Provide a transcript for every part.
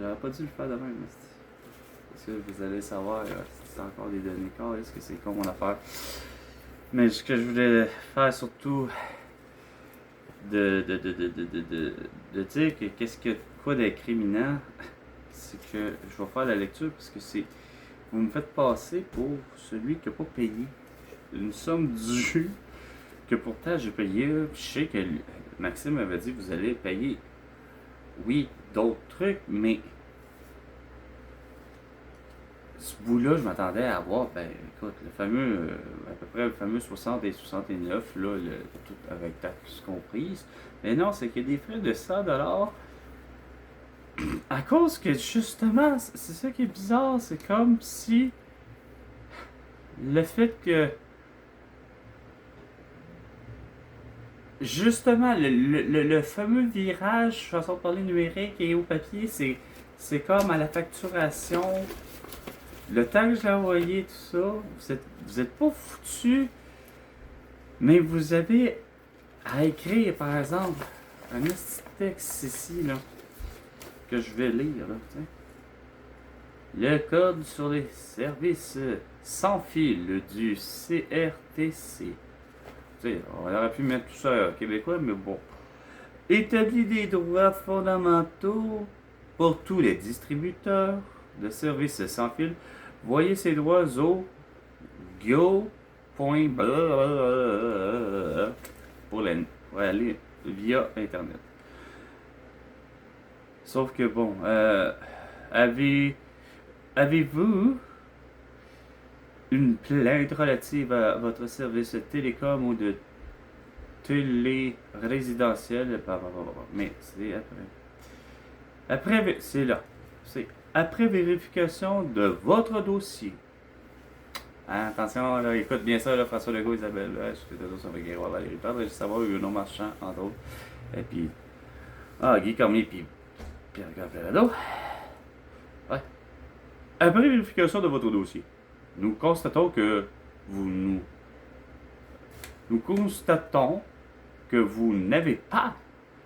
J'aurais pas dû le faire de même, parce que vous allez savoir si c'est encore des données corps, est-ce que c'est con mon affaire. Mais ce que je voulais faire surtout, de dire que qu'est-ce que quoi d'incriminant, c'est que je vais faire la lecture parce que c'est. Vous me faites passer pour celui qui n'a pas payé une somme due que pourtant j'ai payé. Je sais que Maxime avait dit vous allez payer, oui, d'autres trucs, mais ce bout-là, je m'attendais à avoir, ben écoute, le fameux, à peu près le fameux 60 et 69, là, tout avec taxes comprises. Mais non, c'est qu'il y a des frais de 100$ à cause que justement, c'est ça qui est bizarre, c'est comme si le fait que justement le fameux virage façon de parler numérique et au papier, c'est comme à la facturation, le temps que j'ai envoyé tout ça, vous êtes pas foutu, mais vous avez à écrire par exemple un petit texte ici là que je vais lire là, t'sais. Le code sur les services sans fil du CRTC. T'sais, on aurait pu mettre tout ça québécois, mais bon. Établit des droits fondamentaux pour tous les distributeurs de services sans fil. Voyez ces droits au go. Pour aller via Internet. Sauf que bon, avez-vous une plainte relative à votre service télécom ou de télé résidentiel? Mais c'est après. C'est là. C'est après vérification de votre dossier. Hein, attention, là, écoute bien ça, là, François Legault, Isabelle, je suis toujours sur Guérois, Valérie Plante, je savoir Bruno Marchand, entre autres. Et puis, Guy Cormier, puis Pierre-Claude Pelado. Ouais. Après vérification de votre dossier, nous constatons que nous constatons que vous n'avez pas.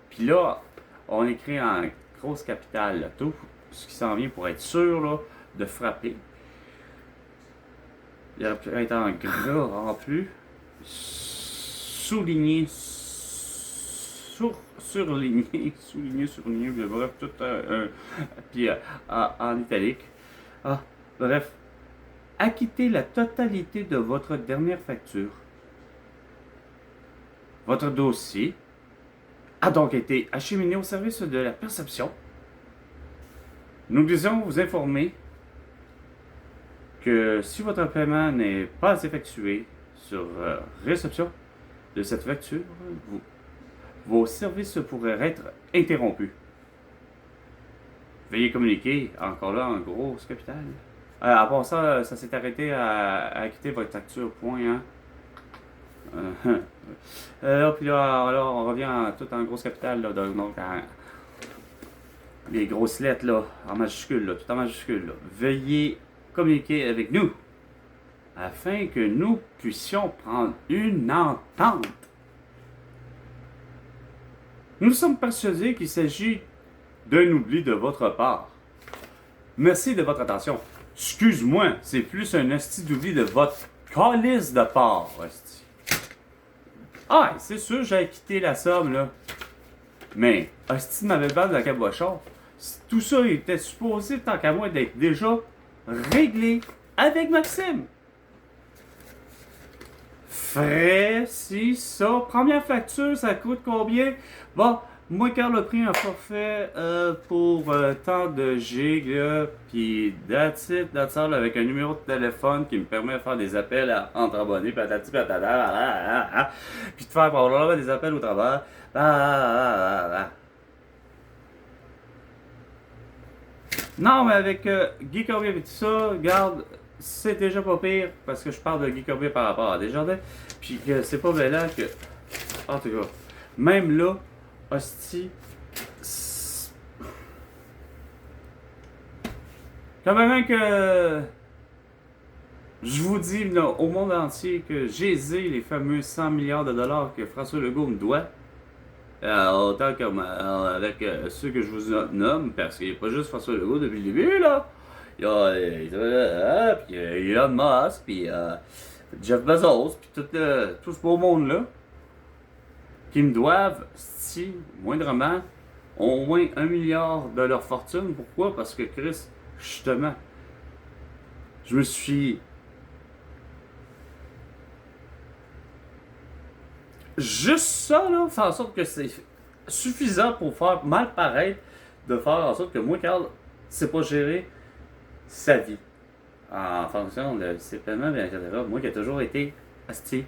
Puis là, on écrit en grosse capitale là, tout ce qui s'en vient pour être sûr là, de frapper. Il aurait pu être en gras en plus. Souligné, surligné, bref, tout puis en italique. Bref. Acquittez la totalité de votre dernière facture. Votre dossier a donc été acheminé au service de la perception. Nous désirons vous informer que si votre paiement n'est pas effectué sur réception de cette facture, vos services pourraient être interrompus. Veuillez communiquer, encore là, en grosse capitale. À part ça, ça s'est arrêté à acquitter votre facture, point, hein. Puis là, on revient tout en grosse capitale, là, donc les grosses lettres, là, en majuscule, là, tout en majuscule, là. Veuillez communiquer avec nous, afin que nous puissions prendre une entente. Nous sommes persuadés qu'il s'agit d'un oubli de votre part. Merci de votre attention. Excuse-moi, c'est plus un hostie d'oubli de votre calice de part, hostie. C'est sûr, j'ai acquitté la somme, là. Mais, hostie de ma belle balle de la cabochon, tout ça était supposé, tant qu'à moi, d'être déjà réglé avec Maxime. Frais, si, ça. Première facture, ça coûte combien? Bon, moi, Carl a pris un forfait pour tant de gigs, là, puis that's it, that's all, avec un numéro de téléphone qui me permet de faire des appels entre abonnés, patati patata, puis de faire probablement des appels au travail. Non, mais avec Guy Cormier et tout ça, regarde, c'est déjà pas pire, parce que je parle de Guy Cormier par rapport à Desjardins, puis que c'est pas là que... En tout cas, même là, hostie, quand même que je vous dis là, au monde entier que j'ai les fameux 100 milliards de dollars que François Legault me doit, Autant comme avec ceux que je vous nomme, parce qu'il n'y a pas juste François Legault depuis le début, là. Il y a, puis Elon Musk, puis Jeff Bezos, puis tout ce beau monde-là, qui me doivent, si, moindrement, au moins 1 milliard de leur fortune. Pourquoi? Parce que Chris, justement, je me suis juste ça, là, fait en sorte que c'est suffisant pour faire mal paraître, de faire en sorte que moi, Carl, c'est pas gérer sa vie en fonction de ses paiements, etc. Moi qui ai toujours été asti,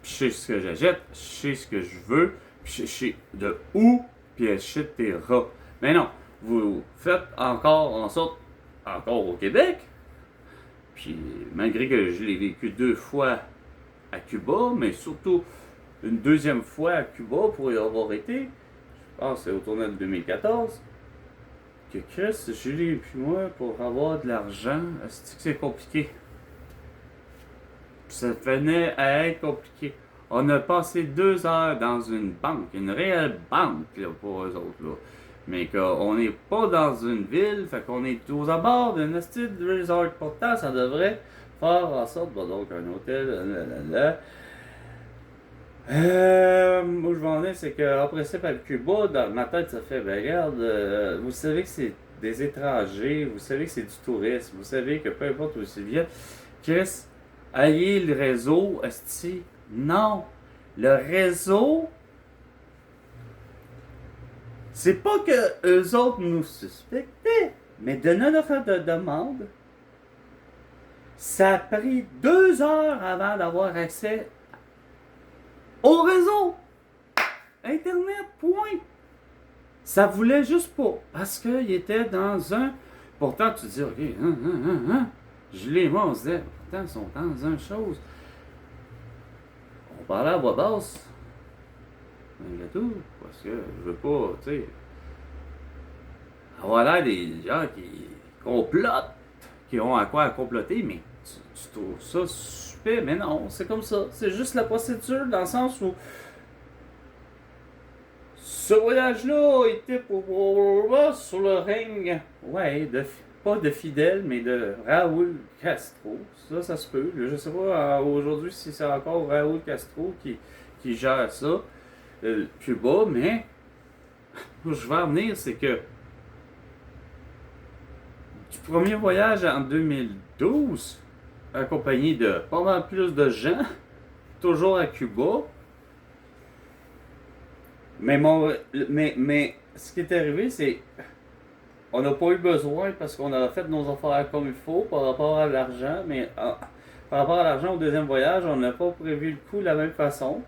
je sais ce que j'achète, je sais ce que je veux, puis je sais de où, puis etc. Mais non, vous faites encore en sorte, encore au Québec, puis malgré que je l'ai vécu 2 fois à Cuba, mais surtout une deuxième fois à Cuba pour y avoir été, je pense que c'est au tournoi de 2014, que Chris, Julie et puis moi, pour avoir de l'argent, c'est compliqué. Ça venait à être compliqué. On a passé 2 heures dans une banque, une réelle banque là, pour eux autres. Là. Mais qu'on n'est pas dans une ville, fait qu'on est aux abords d'un style resort. Pourtant, ça devrait faire en sorte, bon, donc un hôtel, où je vais en venir, c'est qu'en principe, à Cuba, dans ma tête, ça fait, ben regarde, vous savez que c'est des étrangers, vous savez que c'est du tourisme, vous savez que peu importe où ils viennent, Chris, ayez le réseau, esti, non. Le réseau, c'est pas que eux autres nous suspectaient, mais de notre demande, ça a pris 2 heures avant d'avoir accès au réseau. Internet, point. Ça voulait juste pas. Parce qu'il était dans un. Pourtant, tu dis, OK, Julie et moi, on se disait, pourtant, ils sont dans une chose. On parlait à voix basse. Malgré tout. Parce que je veux pas, tu sais, avoir l'air des gens qui complotent, qui ont à quoi à comploter, mais tu trouves ça super. Mais non, c'est comme ça. C'est juste la procédure dans le sens où ce voyage-là était pour sur le règne, ouais, pas de Fidel, mais de Raúl Castro. Ça se peut. Je sais pas aujourd'hui si c'est encore Raúl Castro qui gère ça, Cuba, mais où je vais en venir, c'est que du premier voyage en 2012, accompagné de pas mal plus de gens, toujours à Cuba, mais ce qui est arrivé, c'est on n'a pas eu besoin parce qu'on a fait nos affaires comme il faut par rapport à l'argent, mais par rapport à l'argent au deuxième voyage, on n'a pas prévu le coup de la même façon.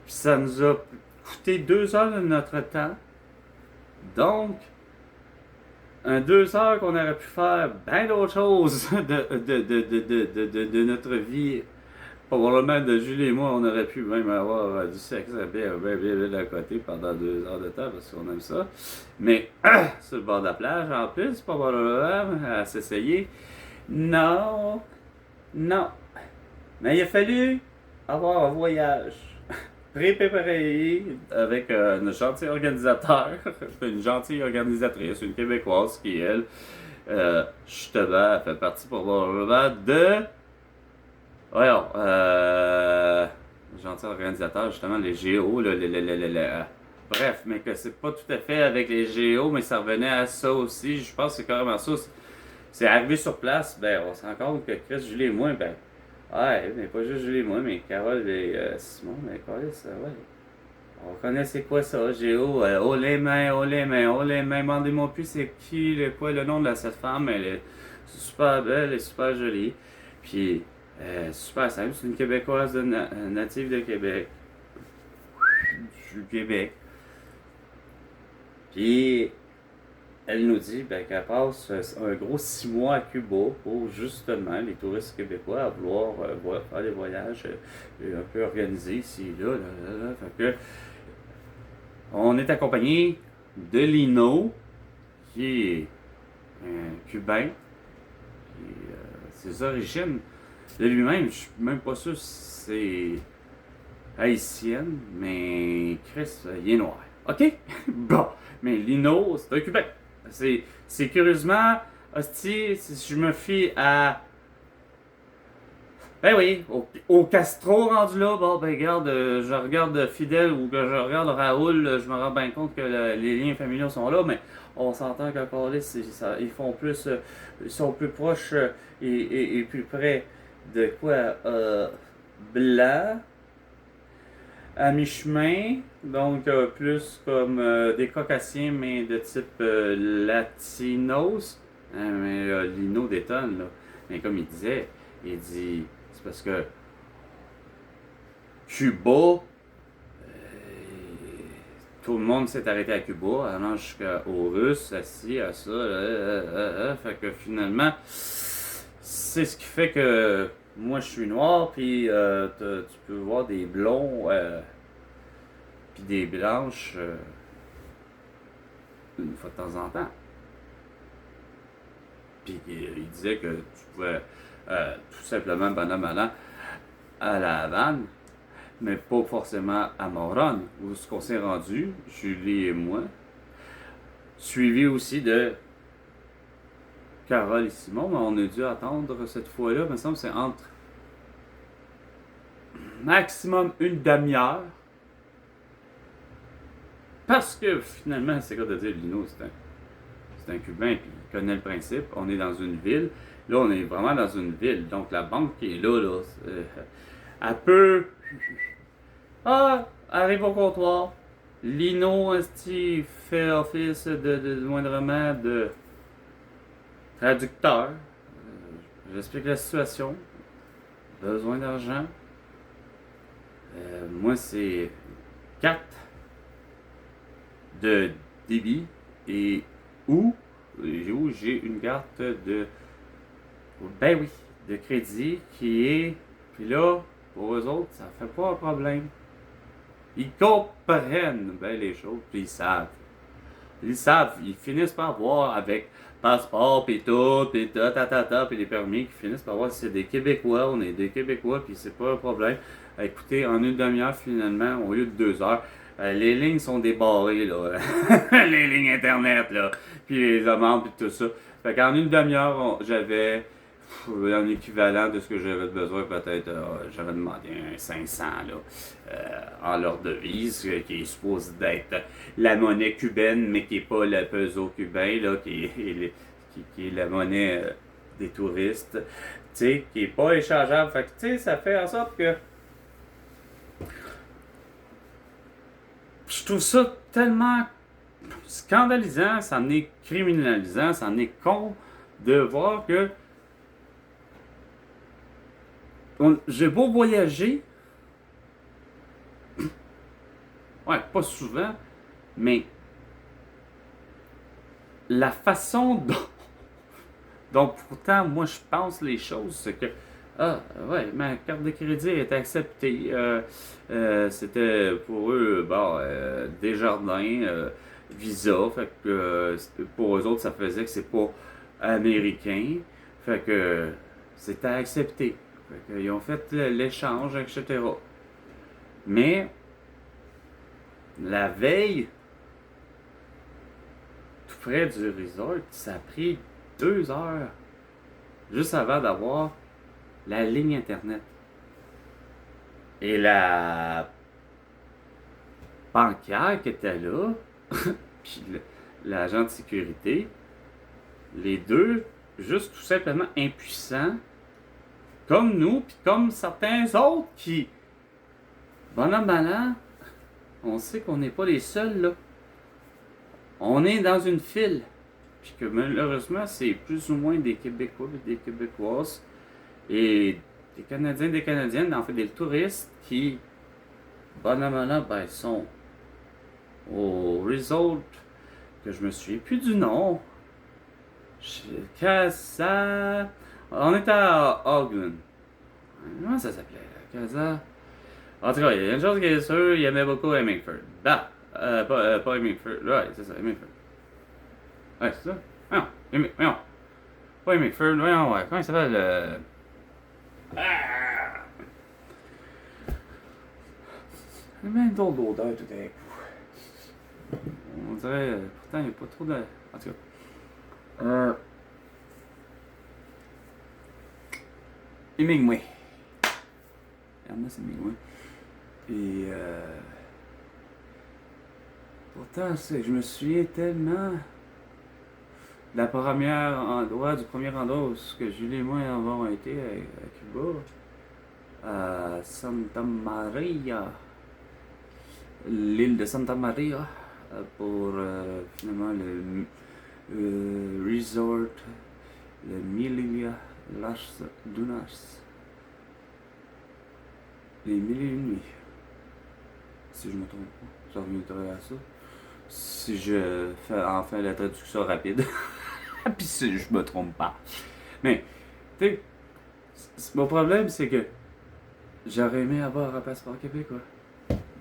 Puis ça nous a coûté 2 heures de notre temps. Donc, 2 heures qu'on aurait pu faire bien d'autres choses de notre vie. Probablement de Julie et moi, on aurait pu même avoir du sexe bien à côté pendant 2 heures de temps parce qu'on aime ça. Mais sur le bord de la plage, en plus, probablement à s'essayer. Non, non. Mais il a fallu avoir un voyage préparé avec un gentil organisateur, une gentille organisatrice, une Québécoise qui, elle, justement, fait partie probablement de. Voyons, gentil organisateur, justement, les Géos, bref, mais que c'est pas tout à fait avec les Géos, mais ça revenait à ça aussi. Je pense que c'est carrément ça. C'est arrivé sur place, ben, on se rend compte que Chris, Julie et moi, ben, ouais, mais pas juste Julie et moi, mais Carole et Simon, mais Carole, ça, ouais. On connaît c'est quoi ça, Géo, oh les mains, oh les mains, oh les mains, demandez-moi plus c'est qui, quoi, le nom de cette femme, elle est super belle et super jolie. Puis, super simple, c'est une Québécoise native de Québec. Du Québec. Puis, elle nous dit ben, qu'elle passe un gros 6 mois à Cuba pour justement les touristes québécois à vouloir faire des voyages un peu organisés ici et là. Fait que, on est accompagné de Lino, qui est un Cubain. Puis, ses origines de lui-même, je suis même pas sûr si c'est haïtienne, mais Chris, il est noir. OK? Bon, mais Lino, c'est un Cubain. C'est curieusement, hostie, si je me fie à. Ben oui, au Castro rendu là, bon, ben regarde, je regarde Fidel ou que je regarde Raoul, je me rends bien compte que les liens familiaux sont là, mais on s'entend qu'encore là, ils font plus, ils sont plus proches et plus près de quoi blanc, à mi-chemin, donc plus comme des caucasiens, mais de type latinos. Mais Lino détonne, là. Mais comme il disait, il dit, c'est parce que Cuba, tout le monde s'est arrêté à Cuba, allant jusqu'aux Russes, à ci, à ça, fait que finalement, c'est ce qui fait que moi je suis noir, puis tu peux voir des blonds, puis des blanches une fois de temps en temps. Puis il disait que tu pouvais tout simplement, bonhomme allant à la Havane, mais pas forcément à Moron, où ce qu'on s'est rendu, Julie et moi, suivi aussi de Carole et Simon, mais on a dû attendre cette fois-là, il me semble que c'est entre maximum une demi-heure, parce que finalement, c'est quoi de dire, Lino, c'est un Cubain, puis il connaît le principe, on est dans une ville, là on est vraiment dans une ville, donc la banque qui est là, elle peut... Ah, arrive au comptoir, Lino, fait office de moindrement de traducteur. J'explique la situation. Besoin d'argent. Moi, c'est 4 de débit et où j'ai une carte de. Ben oui, de crédit qui est. Puis là, pour eux autres, ça fait pas un problème. Ils comprennent bien les choses, puis ils savent. Ils savent, ils finissent par voir avec passeport, puis tout, puis puis les permis, qui finissent par voir si c'est des Québécois, on est des Québécois, puis c'est pas un problème. Écoutez, en une demi-heure, finalement, au lieu de 2 heures, les lignes sont débarrées, là. Les lignes Internet, là. Puis les amendes, puis tout ça. Fait qu'en une demi-heure, j'avais un équivalent de ce que j'avais besoin, peut-être, j'avais demandé un 500 là, en leur devise, qui est supposé d'être la monnaie cubaine, mais qui n'est pas le peso cubain, là, qui est la monnaie des touristes, qui n'est pas échangeable. Fait que, ça fait en sorte que je trouve ça tellement scandalisant, ça en est criminalisant, ça en est con de voir que j'ai beau voyager, ouais, pas souvent, mais la façon dont pourtant moi je pense les choses, c'est que ah ouais, ma carte de crédit est acceptée. C'était pour eux, bon, Desjardins, Visa, fait que pour eux autres ça faisait que c'est pas américain, fait que c'était accepté. Fait qu'ils ont fait l'échange, etc. Mais la veille, tout près du resort, ça a pris 2 heures juste avant d'avoir la ligne Internet. Et la banquière qui était là, puis l'agent de sécurité, les deux, juste tout simplement impuissants, comme nous, puis comme certains autres qui, bonhomme malin, on sait qu'on n'est pas les seuls, là. On est dans une file. Puis que malheureusement, c'est plus ou moins des Québécois et des Québécoises. Et des Canadiens et des Canadiennes, en fait des touristes qui, bonhomme malin, ben, sont au resort, que je me souviens plus du nom. Casa. On était à Ogden. Comment ça s'appelait? Casa. En tout cas, il y a une chose qui est sûre, il aimait beaucoup Hemingford. Bah, pas Hemingford. Ouais, c'est ça, Hemingford. Ouais, c'est ça. Voyons. Pas Hemingford, voyons, ouais. Comment il s'appelle? Ah! J'ai même d'autres d'odeur tout à coup. On dirait, pourtant, il n'y a pas trop de... En tout cas. Hemingway. Ernest Hemingway. Et pourtant, je me souviens tellement de la première endroit, du premier endroit où Julie et moi avons été à Cuba, à Santa Maria, l'île de Santa Maria, pour finalement le resort, le Mille Las Dunas. Les mille et une nuits. Si je me trompe pas, je reviendrai à ça. Si je fais enfin la traduction rapide. Puis si je me trompe pas. Mais, tu sais, mon problème, c'est que j'aurais aimé avoir un passeport québécois.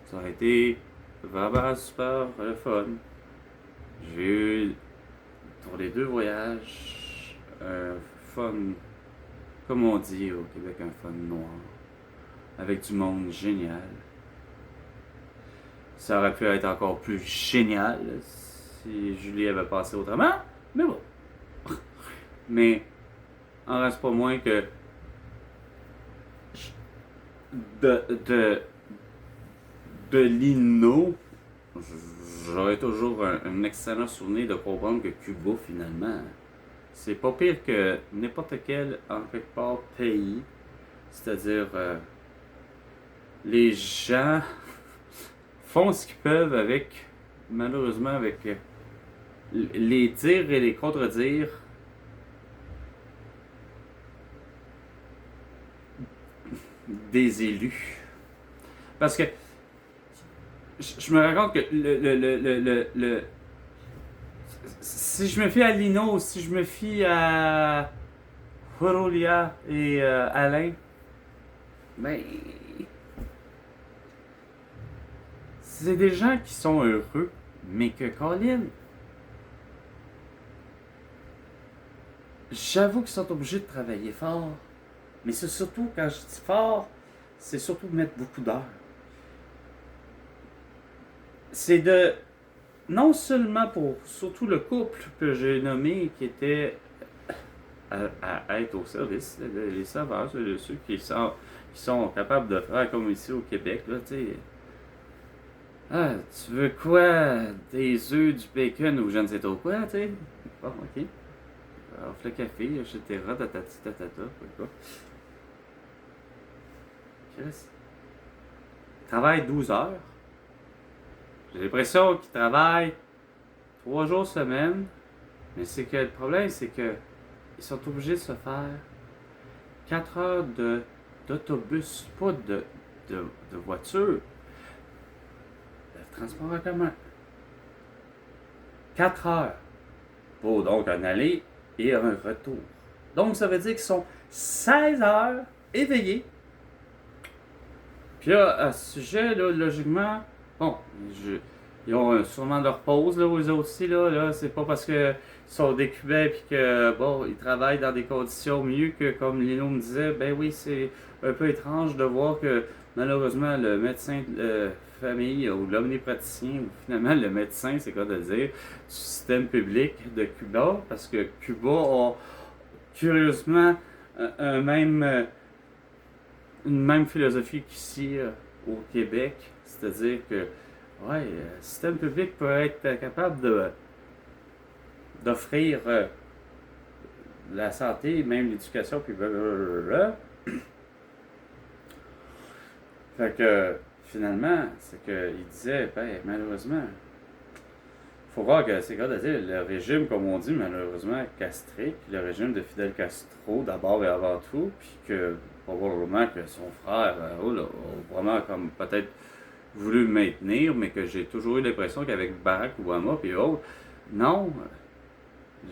Ça aurait été vraiment super fun. J'ai eu, pour les 2 voyages, un fun, comme on dit au Québec, un fun noir. Avec du monde génial. Ça aurait pu être encore plus génial si Julie avait passé autrement, mais bon. Mais, en reste pas moins que de Lino, j'aurais toujours un excellent souvenir de comprendre que Cuba, finalement, c'est pas pire que n'importe quel, en quelque part, pays. C'est-à-dire, les gens font ce qu'ils peuvent avec, malheureusement, avec les tirs et les contredire des élus. Parce que je me rends compte que si je me fie à Lino, si je me fie à Horolia et Alain, ben, c'est des gens qui sont heureux, mais que Colin, j'avoue qu'ils sont obligés de travailler fort. Mais c'est surtout, quand je dis fort, c'est surtout de mettre beaucoup d'heures. C'est de, non seulement pour, surtout le couple que j'ai nommé, qui était à être au service, les serveurs, ceux qui sont capables de faire comme ici au Québec, là, tu sais. Ah, tu veux quoi? Des œufs, du bacon ou je ne sais trop quoi, tu sais? Bon, ok. Offre le café, etc. Tatati, tatata, quoi. Chris. Il travaille 12 heures. J'ai l'impression qu'il travaille 3 jours semaine. Mais c'est que le problème, c'est que ils sont obligés de se faire 4 heures d'autobus, pas de voiture. Transport en commun. 4 heures pour donc un aller et un retour. Donc ça veut dire qu'ils sont 16 heures éveillés. Puis là, à ce sujet, là, logiquement, bon, ils ont sûrement leur pause, là, aux autres aussi, là c'est pas parce qu'ils sont des Cubains puis que, bon, ils travaillent dans des conditions mieux que, comme Lino me disait, ben oui, c'est un peu étrange de voir que, malheureusement, le médecin de famille ou l'omnipraticien, ou finalement le médecin, c'est quoi de dire, du système public de Cuba, parce que Cuba a, curieusement, une même philosophie qu'ici au Québec, c'est-à-dire que ouais, le système public peut être capable d'offrir la santé, même l'éducation, puis blablabla. Fait que finalement, c'est qu'il disait, ben malheureusement, il faut voir que c'est quoi de dire, le régime, comme on dit, malheureusement castrique, le régime de Fidel Castro d'abord et avant tout, puis que probablement que son frère Raoul a vraiment comme peut-être voulu me maintenir, mais que j'ai toujours eu l'impression qu'avec Barack Obama et autres, non,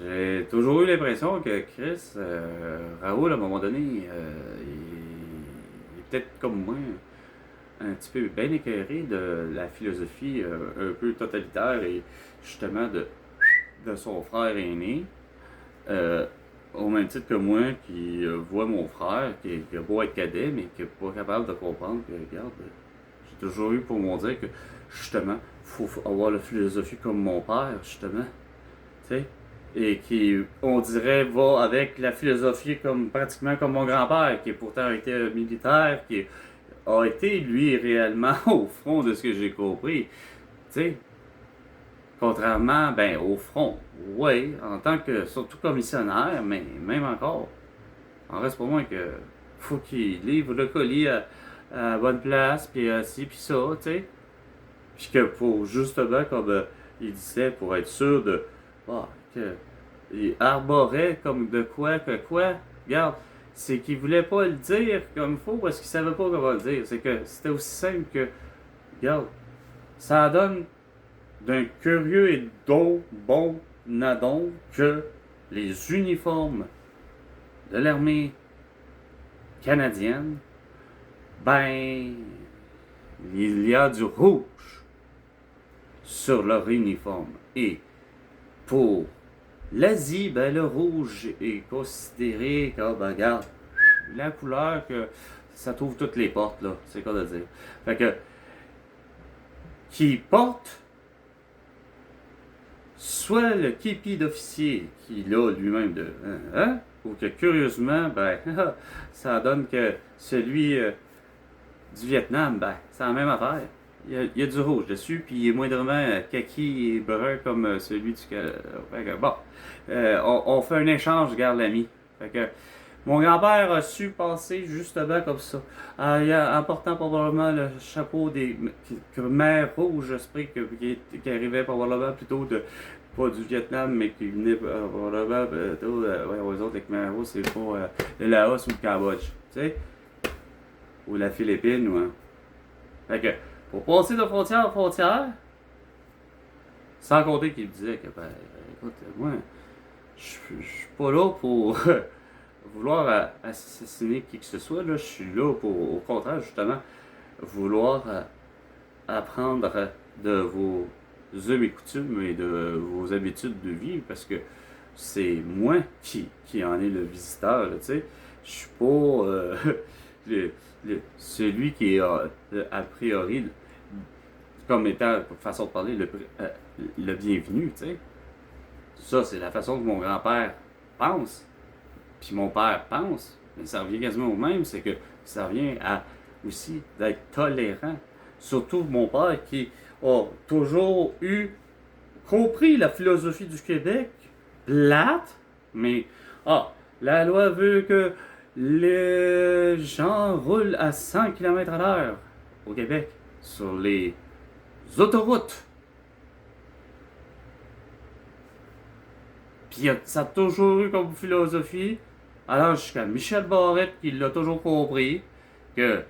j'ai toujours eu l'impression que Chris, Raoul, à un moment donné, il est peut-être comme moi, un petit peu bien écœuré de la philosophie un peu totalitaire et justement de son frère aîné. Au même titre que moi, qui voit mon frère, qui a beau être cadet, mais qui n'est pas capable de comprendre que, regarde, J'ai toujours eu pour mon dire que, justement, faut avoir la philosophie comme mon père, justement. Tu sais? Et qui, on dirait, va avec la philosophie comme pratiquement comme mon grand-père, qui pourtant été militaire, qui a été, lui, réellement au front de ce que j'ai compris. Tu sais? Contrairement, ben, au front, oui, en tant que, surtout commissionnaire, mais même encore, en reste pas moins que faut qu'il livre le colis à la bonne place, puis ci, puis ça, tu sais. Puis que pour, justement, comme il disait, pour être sûr de, ah, que, il arborait comme de quoi, que quoi, regarde, c'est qu'il voulait pas le dire comme il faut parce qu'il savait pas comment le dire. C'est que c'était aussi simple que, regarde, ça donne d'un curieux et bon nadon que les uniformes de l'armée canadienne, ben, il y a du rouge sur leur uniforme. Et pour l'Asie, ben, le rouge est considéré comme, ben, regarde, la couleur que ça trouve toutes les portes, là. C'est quoi de dire. Fait que, qui porte soit le képi d'officier, qui l'a lui-même de, hein, ou que curieusement, ben, ça donne que celui du Vietnam, ben, c'est la même affaire. Il y a du rouge dessus, puis il est moindrement kaki et brun comme celui du Canada. Bon, on fait un échange, garde l'ami. Fait que mon grand-père a su passer justement comme ça, en portant probablement le chapeau des Khmer rouge, j'espère qui arrivait probablement plutôt de pas du Vietnam, mais qui venait probablement plutôt aux autres, les Khmer rouges, c'est pas le Laos ou le Cambodge, tu sais, ou la Philippine, ou fait que pour passer de frontière en frontière, sans compter qu'il disait que, ben, écoute, moi, je suis pas là pour vouloir assassiner qui que ce soit, là, je suis là pour, au contraire, justement, vouloir apprendre de vos us et coutumes et de vos habitudes de vie, parce que c'est moi qui en est le visiteur, tu sais. Je suis pas celui qui est a priori comme étant, façon de parler, le bienvenu, tu sais. Ça, c'est la façon que mon grand-père pense, puis mon père pense, mais ça revient quasiment au même, c'est que ça revient à aussi d'être tolérant. Surtout mon père qui a toujours compris la philosophie du Québec, plate, mais la loi veut que les gens roulent à 100 km à l'heure au Québec sur les autoroutes. Puis ça a toujours eu comme philosophie, alors jusqu'à Michel Barrette qui l'a toujours compris, que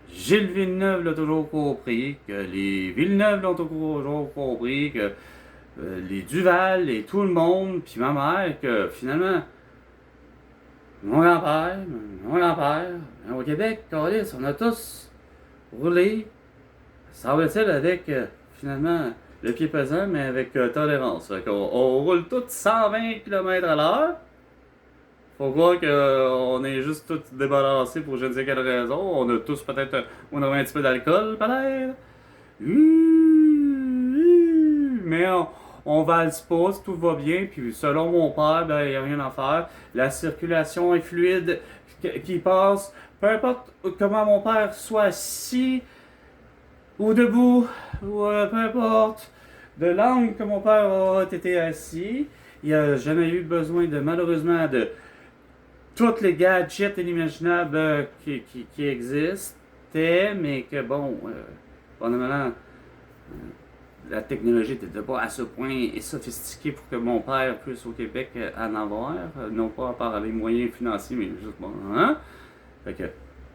Gilles Villeneuve l'a toujours compris, que les Villeneuve l'ont toujours compris, que les Duval et tout le monde, puis ma mère, que finalement, mon grand-père, au Québec, câlisse, on a tous roulé, semble-t-il, avec finalement le pied pesant, mais avec tolérance. Fait on roule tous 120 km à l'heure. Faut croire qu'on est juste tous débalancés pour je ne sais quelle raison. On a tous peut-être on a un petit peu d'alcool, peut-être. Mais on valse pas, tout va bien. Puis selon mon père, ben, il n'y a rien à faire. La circulation est fluide qui passe. Peu importe comment mon père soit assis ou debout, ou peu importe de l'angle que mon père a été assis, il n'y a jamais eu besoin de, malheureusement, de tous les gadgets inimaginables qui existaient, mais que bon, fondamentalement, la technologie n'était pas à ce point sophistiquée pour que mon père puisse au Québec en avoir, non pas par les moyens financiers, mais juste bon, hein? Fait que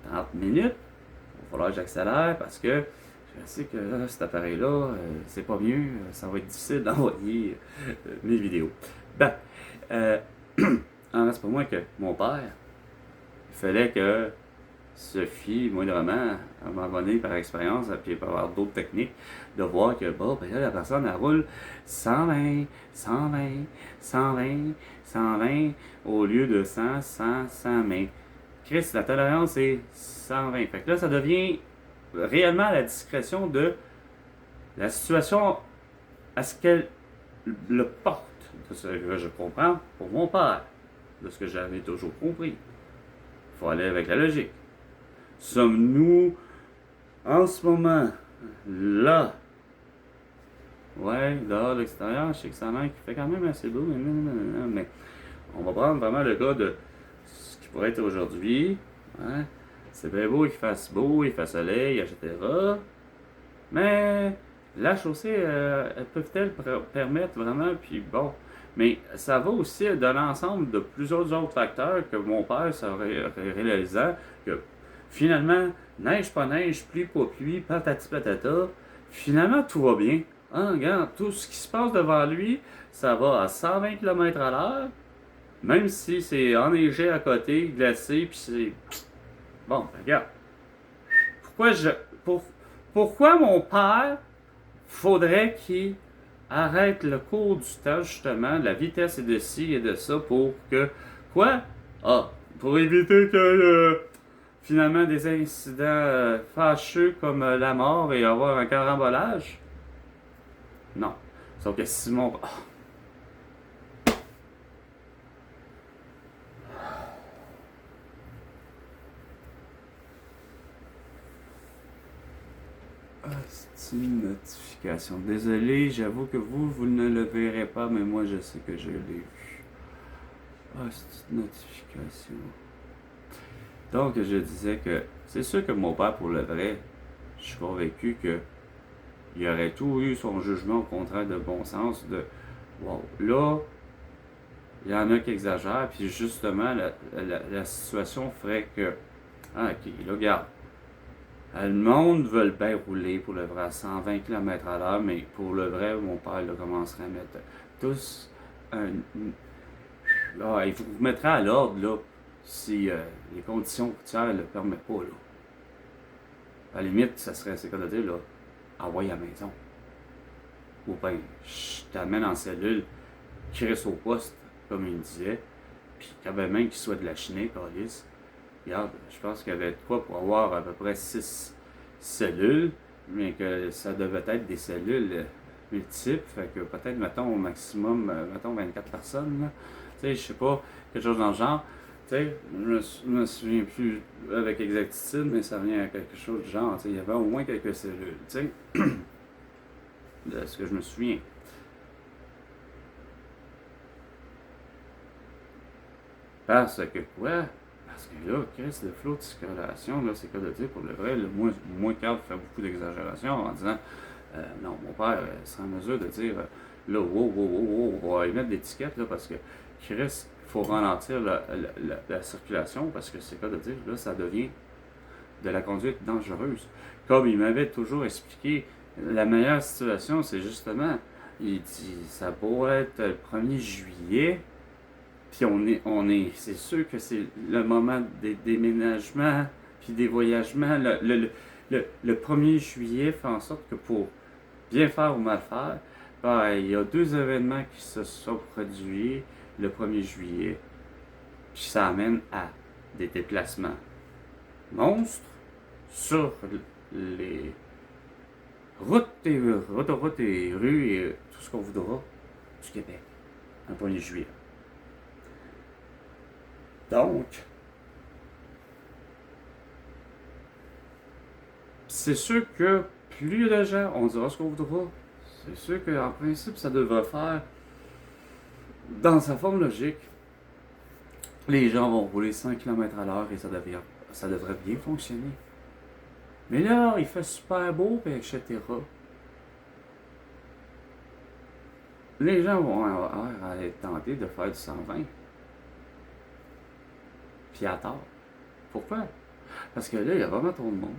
30 minutes, il va falloir que j'accélère parce que je sais que là, cet appareil-là, c'est pas mieux, ça va être difficile d'envoyer mes vidéos. Ben, en reste pas moins que mon père, il fallait que Sophie, moindrement, à un moment donné, par expérience, puis par avoir d'autres techniques, de voir que, bon, ben là, la personne, elle roule 120, 120, 120, 120, au lieu de 100, 100, 100, mais Chris, la tolérance est 120. Fait que là, ça devient réellement à la discrétion de la situation à ce qu'elle le porte. De ce que je comprends pour mon père, de ce que j'avais toujours compris. Il faut aller avec la logique. Sommes-nous en ce moment là? Ouais, dehors, de l'extérieur, je sais que sa mère qui fait quand même assez beau, mais on va prendre vraiment le cas de ce qui pourrait être aujourd'hui. Hein? C'est bien beau qu'il fasse beau, il fasse soleil, etc. Mais la chaussée, elles peuvent-elles permettre vraiment, puis bon. Mais ça va aussi de l'ensemble de plusieurs autres facteurs que mon père serait réalisant que finalement, neige pas neige, pluie pas pluie, patati patata, finalement tout va bien. Hein, regarde, tout ce qui se passe devant lui, ça va à 120 km à l'heure, même si c'est enneigé à côté, glacé, puis c'est... Bon, ben, regarde. Pourquoi pourquoi mon père faudrait qu'il arrête le cours du temps, justement, de la vitesse et de ci et de ça, pour que... Quoi? Ah, pour éviter que finalement des incidents fâcheux comme la mort et avoir un carambolage? Non. Sauf que si mon... C'est une notification. Désolé, j'avoue que vous ne le verrez pas, mais moi je sais que je l'ai vu. C'est une notification. Donc je disais que c'est sûr que mon père, pour le vrai, je suis convaincu que il aurait tout eu son jugement au contraire de bon sens de wow, là, il y en a qui exagèrent, puis justement la situation ferait que ok, là regarde. Le monde veut bien rouler pour le vrai à 120 km à l'heure, mais pour le vrai, mon père là, commencerait à mettre tous là, il vous mettra à l'ordre là, si les conditions routières ne le permettent pas. Là. À la limite, ça serait c'est quoi de dire là, envoyer à la maison. Ou bien, je t'amène en cellule, qui reste au poste, comme il disait, puis quand même qu'il soit de la chinée, Carlis. Regarde, je pense qu'il y avait de quoi pour avoir à peu près 6 cellules, mais que ça devait être des cellules multiples, fait que peut-être, mettons, au maximum, mettons, 24 personnes, là. Tu sais, je sais pas, quelque chose dans le genre. Tu sais, je me souviens plus avec exactitude, mais ça vient à quelque chose du genre. Tu sais, il y avait au moins quelques cellules, tu sais, de ce que je me souviens. Parce que quoi? Parce que là, Chris, le flot de circulation, là, c'est quoi de dire pour le vrai? Là, moi, Carl fait beaucoup d'exagération en disant non, mon père serait en mesure de dire là, wow, on va y mettre d'étiquette là, parce que Chris, il faut ralentir la circulation parce que c'est quoi de dire? Là, ça devient de la conduite dangereuse. Comme il m'avait toujours expliqué, la meilleure situation, c'est justement, il dit, ça pourrait être le 1er juillet. Puis c'est sûr que c'est le moment des déménagements, puis des voyagements. Le 1er juillet fait en sorte que pour bien faire ou mal faire, ben, il y a 2 événements qui se sont produits le 1er juillet. Puis ça amène à des déplacements monstres sur les autoroutes et rues et tout ce qu'on voudra du Québec, le 1er juillet. Donc, c'est sûr que plus de gens, on dira ce qu'on voudra. C'est sûr qu'en principe, ça devrait faire dans sa forme logique. Les gens vont rouler 100 km à l'heure et ça devrait bien fonctionner. Mais là, il fait super beau, etc. Les gens vont avoir à être tentés de faire du 120. Puis à tort. Pourquoi? Parce que là, il y a vraiment trop de monde.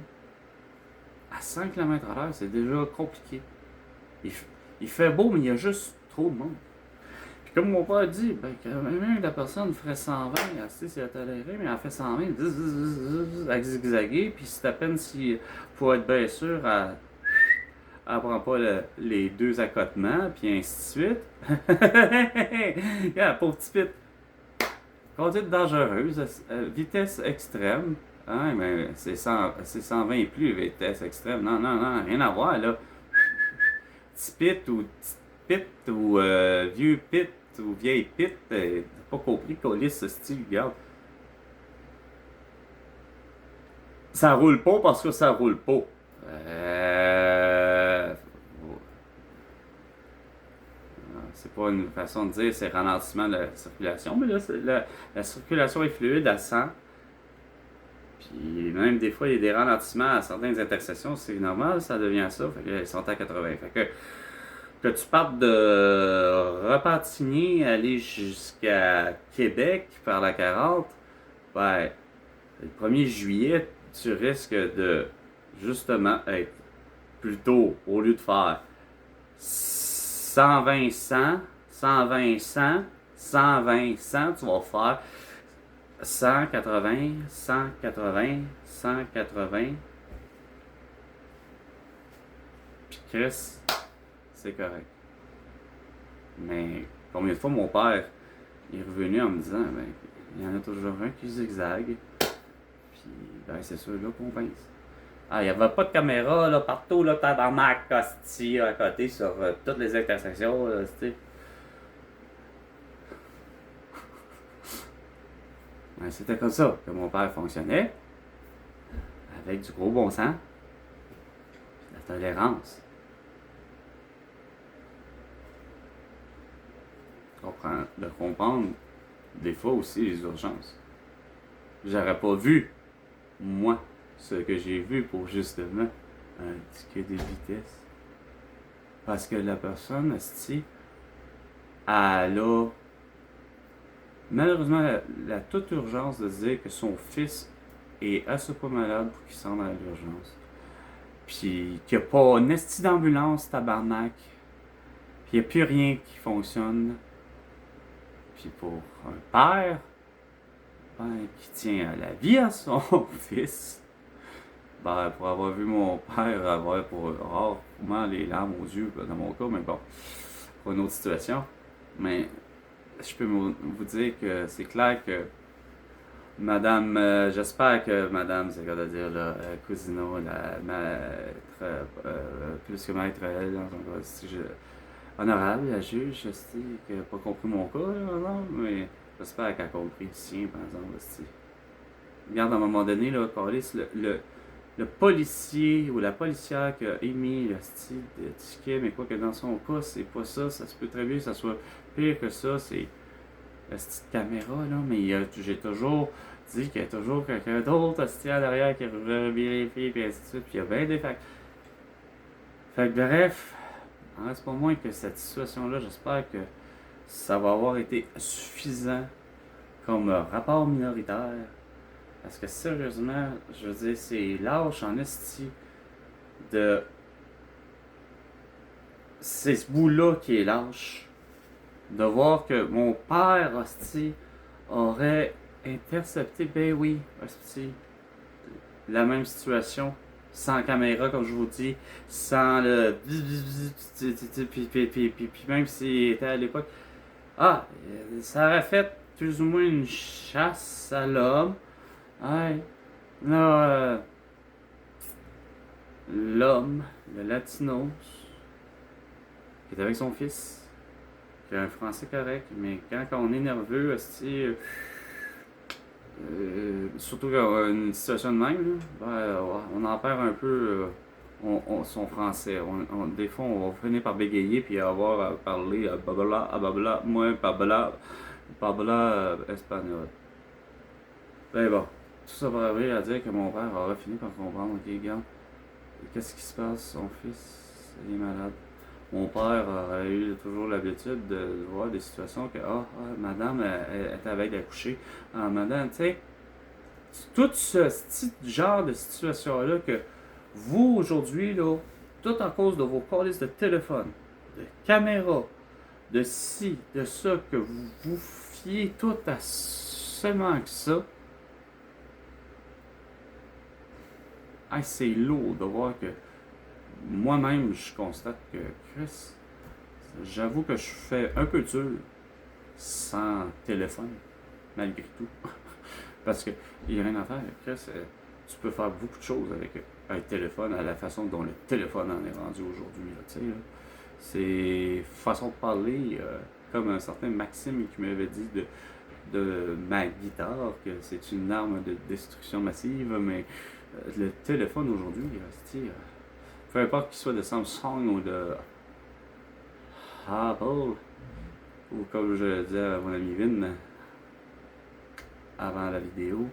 À 100 km à l'heure, c'est déjà compliqué. Il fait beau, mais il y a juste trop de monde. Puis comme mon père dit, ben, quand même la personne ferait 120, elle c'est toléré, mais elle fait 120, à zigzaguer, puis c'est à peine si, pour être bien sûr, elle prend pas les 2 accotements, puis ainsi de suite. Pauvre petit pit. Conduite dangereuse, vitesse extrême, Ah, mais c'est 120 et plus, vitesse extrême. Non, non, non, rien à voir, là. Petit pit ou vieux pit ou vieille pit, t'as pas compris colis ce style, regarde. Ça roule pas parce que ça roule pas. Euh... C'est pas une façon de dire, c'est ralentissement de la circulation, mais là, la circulation est fluide à 100. Puis même des fois, il y a des ralentissements à certaines intersections, c'est normal, ça devient ça. Fait qu'ils sont à 80. Fait que tu partes de Repentigny, aller jusqu'à Québec par la 40, ben, le 1er juillet, tu risques de justement être plutôt, au lieu de faire 120, 100, 120, 100, 120, 100, tu vas faire 180, 180, 180. Puis Chris, c'est correct. Mais combien de fois mon père est revenu en me disant, ben, il y en a toujours un qui zigzague. Puis, ben, c'est sûr là qu'on pince. Ah, il n'y avait pas de caméra là, partout, là, tabarnak, hostie, à côté, sur toutes les intersections, là, tu sais. Ben, c'était comme ça que mon père fonctionnait, avec du gros bon sens, la tolérance. De comprendre des fois aussi les urgences. J'aurais pas vu, moi, ce que j'ai vu pour justement un ticket de vitesse. Parce que la personne, esti, elle a malheureusement la toute urgence de se dire que son fils est assez pas malade pour qu'il s'en aille à l'urgence. Puis qu'il n'y a pas une esti d'ambulance, tabarnak. Puis il n'y a plus rien qui fonctionne. Puis pour un père, ben, qui tient à la vie à son fils, ben, pour avoir vu mon père avoir pour rarement les larmes aux yeux, dans mon cas, mais bon, pour une autre situation. Mais je peux vous dire que c'est clair que Madame, j'espère que Madame, c'est quoi de dire, là, Cousineau, la maître, plus que maître, elle, dans son cas, si honorable, la juge, qui n'a pas compris mon cas, là, mais j'espère qu'elle a compris le sien, par exemple. Regarde, à un moment donné, là, le policier ou la policière qui a émis le style de ticket, mais quoi que dans son cas, c'est pas ça, ça se peut très bien que ça soit pire que ça, c'est la petite caméra, là, mais j'ai toujours dit qu'il y a toujours quelqu'un d'autre assis à l'arrière qui vérifie, puis ainsi de suite, puis il y a bien des facts. Fait que bref, il reste pas moins que cette situation-là, j'espère que ça va avoir été suffisant comme rapport minoritaire. Parce que sérieusement, je veux dire, c'est lâche en esti de. C'est ce bout-là qui est lâche. De voir que mon père, hostie, aurait intercepté, ben oui, hostie, la même situation, sans caméra, comme je vous dis, sans le. Puis même s'il était à l'époque. Ah, ça aurait fait plus ou moins une chasse à l'homme. Ouais, là, l'homme, le latinos, qui est avec son fils, qui a un français correct, mais quand on est nerveux, surtout quand on a une situation de même, là, on en perd un peu son français. Des fois, on va finir par bégayer puis avoir à parler babla, moi, babla espagnol. Ben bon, tout ça pour arriver à dire que mon père aura fini par comprendre, ok, regarde, qu'est-ce qui se passe, son fils, il est malade. Mon père a eu toujours l'habitude de voir des situations que, madame, elle était avec d'accoucher. Ah, madame, tu sais, tout ce genre de situation-là que vous, aujourd'hui, là, tout en cause de vos polices de téléphone, de caméra, de ci, de ça, que vous vous fiez tout à seulement que ça, c'est lourd de voir que moi-même, je constate que Chris, j'avoue que je fais un peu dur sans téléphone, malgré tout. Parce qu'il n'y a rien à faire. Chris, tu peux faire beaucoup de choses avec un téléphone, à la façon dont le téléphone en est rendu aujourd'hui. Tu sais, là. C'est façon de parler, comme un certain Maxime qui m'avait dit de ma guitare, que c'est une arme de destruction massive, mais le téléphone aujourd'hui, peu importe qu'il soit de Samsung ou de Apple, ou comme je disais à mon ami Vin avant la vidéo,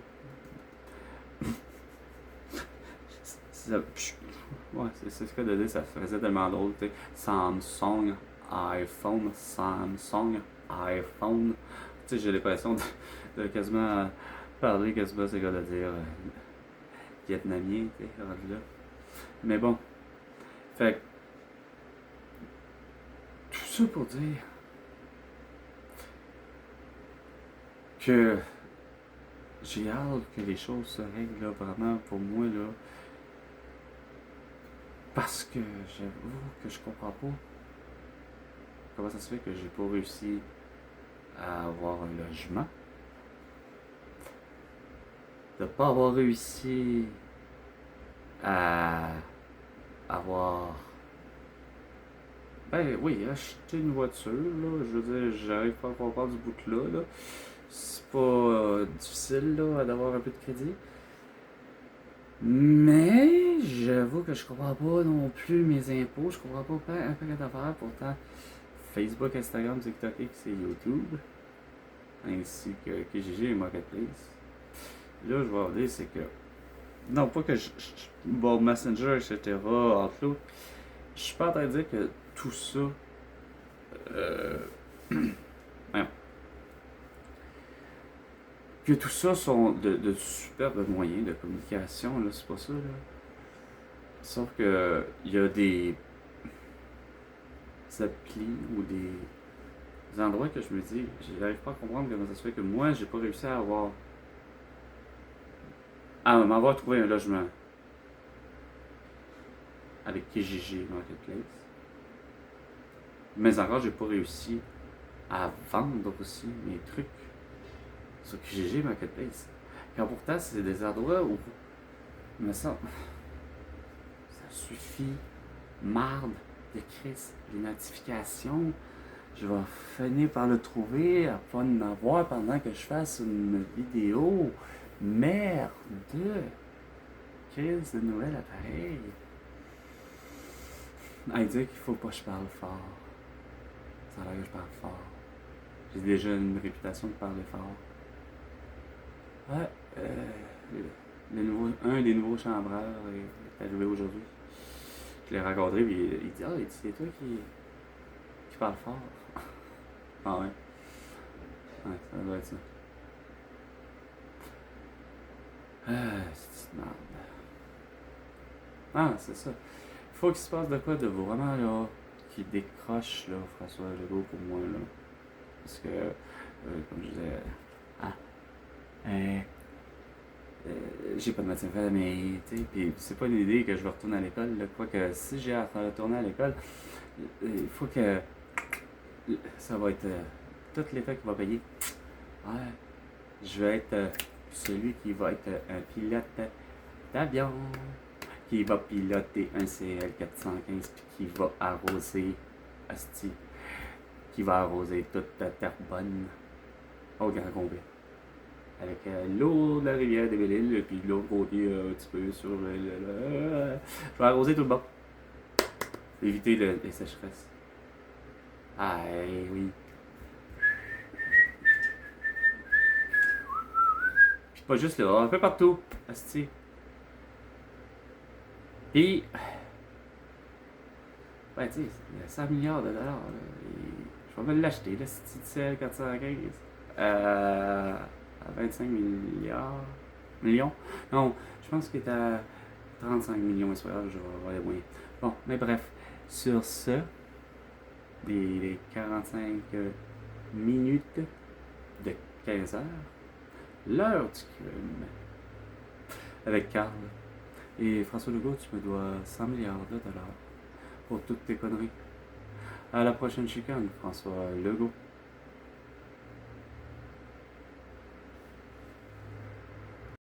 ouais, c'est ce que de dire, ça faisait tellement drôle, tu sais. Samsung, iPhone, Samsung, iPhone. Tu sais, j'ai l'impression de quasiment parler, quasiment, c'est quoi de dire vietnamien, tu sais, rendu là. Mais bon, fait tout ça pour dire que j'ai hâte que les choses se règlent, là, vraiment, pour moi, là. Parce que j'avoue que je comprends pas comment ça se fait que j'ai pas réussi à avoir un logement. De pas avoir réussi à avoir... Ben oui, acheter une voiture, là. Je veux dire, j'arrive pas à comprendre du bout de là. C'est pas difficile, là, d'avoir un peu de crédit. Mais j'avoue que je comprends pas non plus mes impôts, je comprends pas un paquet d'affaires, pourtant Facebook, Instagram, TikTok, X et YouTube, ainsi que Kijiji et Marketplace. Là, je vais vous dire, c'est que, non pas que bon, Messenger, etc., Outlook, je suis pas en train de dire que tout ça, voyons, que tout ça sont de superbes moyens de communication, là, c'est pas ça, là. Sauf que il y a des applis ou des endroits que je me dis, j'arrive pas à comprendre comment ça se fait que moi, j'ai pas réussi à m'avoir trouvé un logement avec Kijiji Marketplace. Mais encore, j'ai pas réussi à vendre aussi mes trucs sur Kijiji Marketplace. Quand pourtant, c'est des endroits où, me semble, ça suffit, marde de crise, les notifications, je vais finir par le trouver, à pas en avoir pendant que je fasse une vidéo. Merde! Crise de nouvel appareil. À dire qu'il faut pas que je parle fort. Ça a l'air que je parle fort. J'ai déjà une réputation de parler fort. Ouais, un des nouveaux chambreurs est arrivé aujourd'hui. Je l'ai rencontré et il dit c'est toi qui parle fort. Ah ouais. Ouais, ça doit être ça. C'est une merde. Ah, c'est ça. Il faut qu'il se passe de quoi de vraiment là, qui décroche là, François Legault pour moi là. Parce que, comme je disais, j'ai pas de médecin fait, mais tu sais, puis c'est pas une idée que je vais retourner à l'école. Là. Quoique si j'ai à retourner à l'école, il faut que ça va être tout l'État qui va payer. Ouais, je vais être celui qui va être un pilote d'avion, qui va piloter un CL415 puis qui va arroser Asti, qui va arroser toute la Terrebonne au grand complet. Avec l'eau de la rivière des Belle-Îles, puis de l'autre côté, un petit peu sur je vais arroser tout le bas. Éviter les sécheresses. Ah oui. Puis pas juste là, un peu partout. Asti. Puis, ben tu sais, il y a 100 milliards de dollars. Là, je vais me l'acheter, le CL 415. À 25 millions. Non, je pense qu'il est à 35 millions et soir, je vais avoir les moyens. Bon, mais bref, sur ce, les 45 minutes de 15 heures, l'heure du crime, avec Carl. Et François Legault, tu me dois 100 milliards de dollars pour toutes tes conneries. À la prochaine chicane, François Legault.